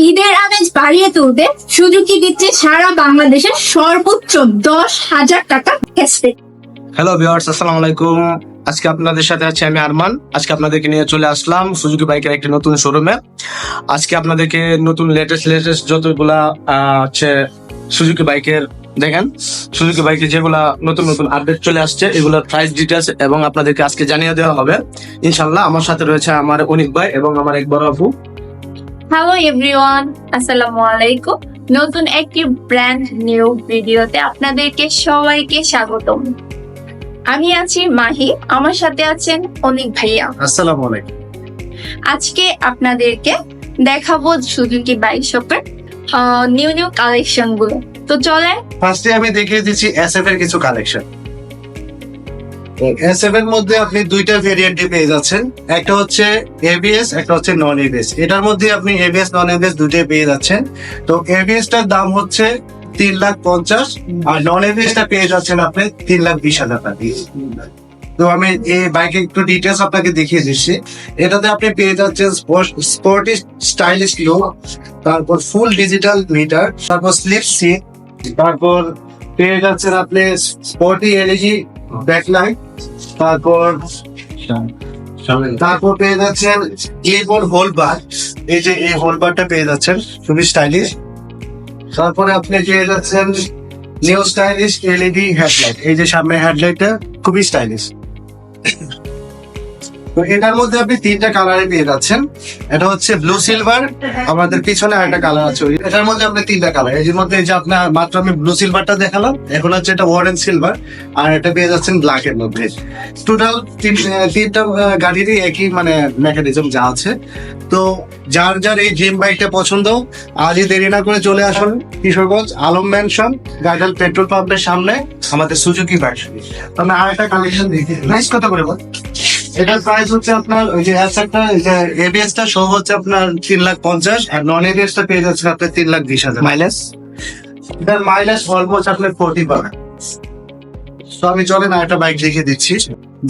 ঈদের আমেজ বাড়িয়ে তুলতে সুজুকি দিচ্ছে সারা বাংলাদেশের সর্বোচ্চ 10,000 টাকা ক্যাশব্যাক। হ্যালো ভিউয়ার্স, আসসালামু আলাইকুম। আজকে আপনাদের সাথে আছি আমি আরমান। আজকে আপনাদেরকে নিয়ে চলে আসলাম সুজুকি বাইকের একটি নতুন শোরুমে। আজকে আপনাদেরকে নতুন লেটেস্ট যতগুলা হচ্ছে সুজুকি বাইকের দেখেন, সুজুকি বাইকে যেগুলা নতুন আপডেট চলে আসছে এগুলোর প্রাইস ডিটেলস এবং আপনাদেরকে আজকে জানিয়ে দেওয়া হবে ইনশাল্লাহ। আমার সাথে রয়েছে আমার অনিক ভাই এবং আমার এক বড় আপু। হ্যালো এভরিওয়ান, আসসালামু আলাইকুম। নতুন একটি ব্র্যান্ড নিউ ভিডিওতে আপনাদেরকে সবাইকে স্বাগতম। আমি আছি মাহি, আমার সাথে আছেন অনিক ভাইয়া। আসসালামু আলাইকুম। আজকে আপনাদেরকে দেখাবো সুজুকি বাইক শপের নিউ কালেকশন গুলো। তো চলে ফার্স্টে আমি দেখিয়ে দিচ্ছি SF এর কিছু কালেকশন। SF এর মধ্যে আপনি দুইটা ভেরিয়েন্টে পেয়ে যাচ্ছেন, একটা হচ্ছে ABS, একটা হচ্ছে নন ABS। এটার মধ্যে আপনি ABS নন ABS দুটোই পেয়ে যাচ্ছেন। তো ABS টার দাম হচ্ছে 3,50,000 আর নন ABS টা পেয়ে যাচ্ছেন আপনি 3,20,000 টাকা দিয়ে। তো আমি এই বাইকে একটু ডিটেলস আপনাকে দেখিয়ে দিচ্ছি। এটাতে আপনি পেয়ে যাচ্ছেন স্পোর্টি স্টাইলিশ লুক, তারপর ফুল ডিজিটাল মিটার, তারপর স্লিপ সিট, তারপর পেয়ে যাচ্ছেন আপনি স্পোর্টি LED ব্যাকলাইট, তারপর পেয়ে যাচ্ছেন কিবোর্ড হোল বার। এই যে এই হোল বারটা পেয়ে যাচ্ছেন, খুবই স্টাইলিশ। তারপরে আপনি পেয়ে যাচ্ছেন নিউ স্টাইলিশ LED হেডলাইট। এই যে সামনে হেডলাইটটা খুবই স্টাইলিশ। তো এটার মধ্যে আপনি তিনটা কালারে পেয়ে যাচ্ছেন। এটা হচ্ছে ব্লু সিলভার, আমাদের পিছনে আরেকটা কালার আছে। এটার মধ্যে আপনি তিনটা কালার, এর মধ্যে এই যে আপনার মাত্র আমি ব্লু সিলভারটা দেখালাম, এখন হচ্ছে এটা অরেঞ্জ সিলভার, আর এটা পেয়ে যাচ্ছেন ব্ল্যাক এর মধ্যে। টোটাল তিনটা গাড়িরই একই মানে মেকানিজম যা আছে। তো যার যার এই ড্রিম বাইকটা পছন্দ, আজই দেরি না করে চলে আসুন কিশোরগঞ্জ আলম ম্যানশন গাইডাল পেট্রোল পাম্পের সামনে আমাদের সুজুকি বাইক। আমি আরেকটা কালেকশন দেখি, প্রাইস কত করে বল? এটার প্রাইস হচ্ছে আপনার ওই যে ABS টা সহ হচ্ছে আপনার 3,50,000 আর নন ABS টা পেয়ে যাচ্ছে আপনার 3,20,000। মাইলেজ এটার মাইলেজ অলমোস্ট আপনার 40 পাবেন। তো আমি চলেন আরেকটা বাইক দেখিয়ে দিচ্ছি।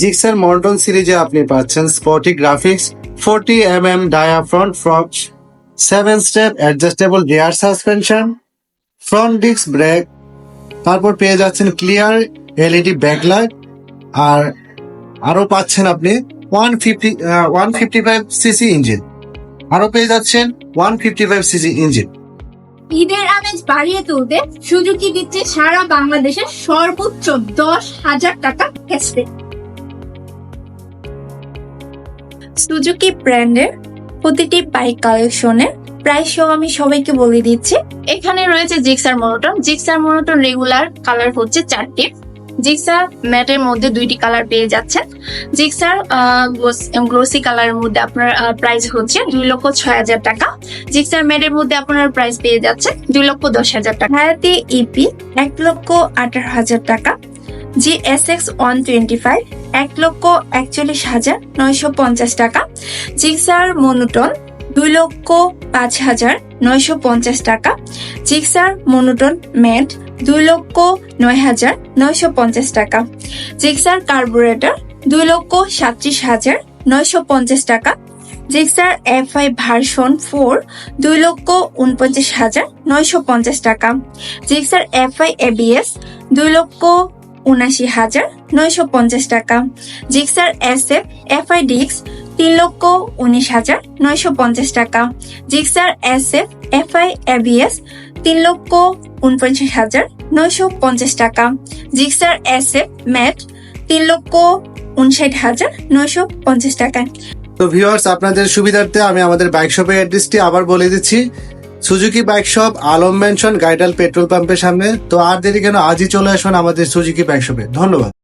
জিক্সার মর্টন সিরিজে আপনি পাচ্ছেন স্পোর্টি গ্রাফিক্স, 40 mm ডায়াফ্রন্ট front, 7 step adjustable rear suspension, front disc brake, তারপর পেয়ে যাচ্ছেন ক্লিয়ার LED ব্যাকলাইট, আর আরো পাচ্ছেন আপনি 155 সিসি ইঞ্জিন, আরো পেয়ে যাচ্ছেন 155 সিসি ইঞ্জিন। ঈদের আমেজ বাড়িয়ে তুলতে সুজুকি দিচ্ছে সারা বাংলাদেশের সর্বোচ্চ 10,000 টাকা ক্যাশব্যাক। সুজুকি ব্র্যান্ডের প্রতিটি বাইক কালেকশনের প্রাইস সহ আমি সবাইকে বলে দিচ্ছি। এখানে রয়েছে জিক্সার মনোটন রেগুলার কালার হচ্ছে 4টি, জিক্সার ম্যাটের মধ্যে 2টি কালার পেয়ে যাচ্ছেন। জিক্সার গ্লোসি কালারের মধ্যে আপনার প্রাইস হচ্ছে 2,06,000 টাকা। জিক্সার ম্যাটের মধ্যে আপনার প্রাইস পেয়ে যাচ্ছে 2,10,000 টাকা। হায়াতি ইপি 1,18,000 টাকা। GSX 125 1,41,950 টাকা। জিক্সার মনোটন 2,05,950 টাকা। জিক্সার মনোটন ম্যাট 2,09,950 টাকা। জিক্সার কার্বোরেটর 2,37,950 টাকা। জিক্সার FI ভার্সন 4 2,49,950 টাকা। জিক্সার FI ABS 2,79,950 টাকা। জিক্সার SF FI ডিস্ক 3,19,950 টাকা। জিক্সার SF FI ABS 3,49,950 টাকা। জিক্সার SF ম্যাট 3,59,950 টাকা। তো ভিউয়ার্স, আপনাদের সুবিধার্থে আমি আমাদের বাইক শপের অ্যাড্রেসটি আবার বলে দিচ্ছি। Suzuki bike shop Alam mansion গাইডাল পেট্রোল পাম্পের সামনে। তো আর দেরি কেন, আজই চলে আসুন আমাদের সুজুকি বাইক শপে। ধন্যবাদ।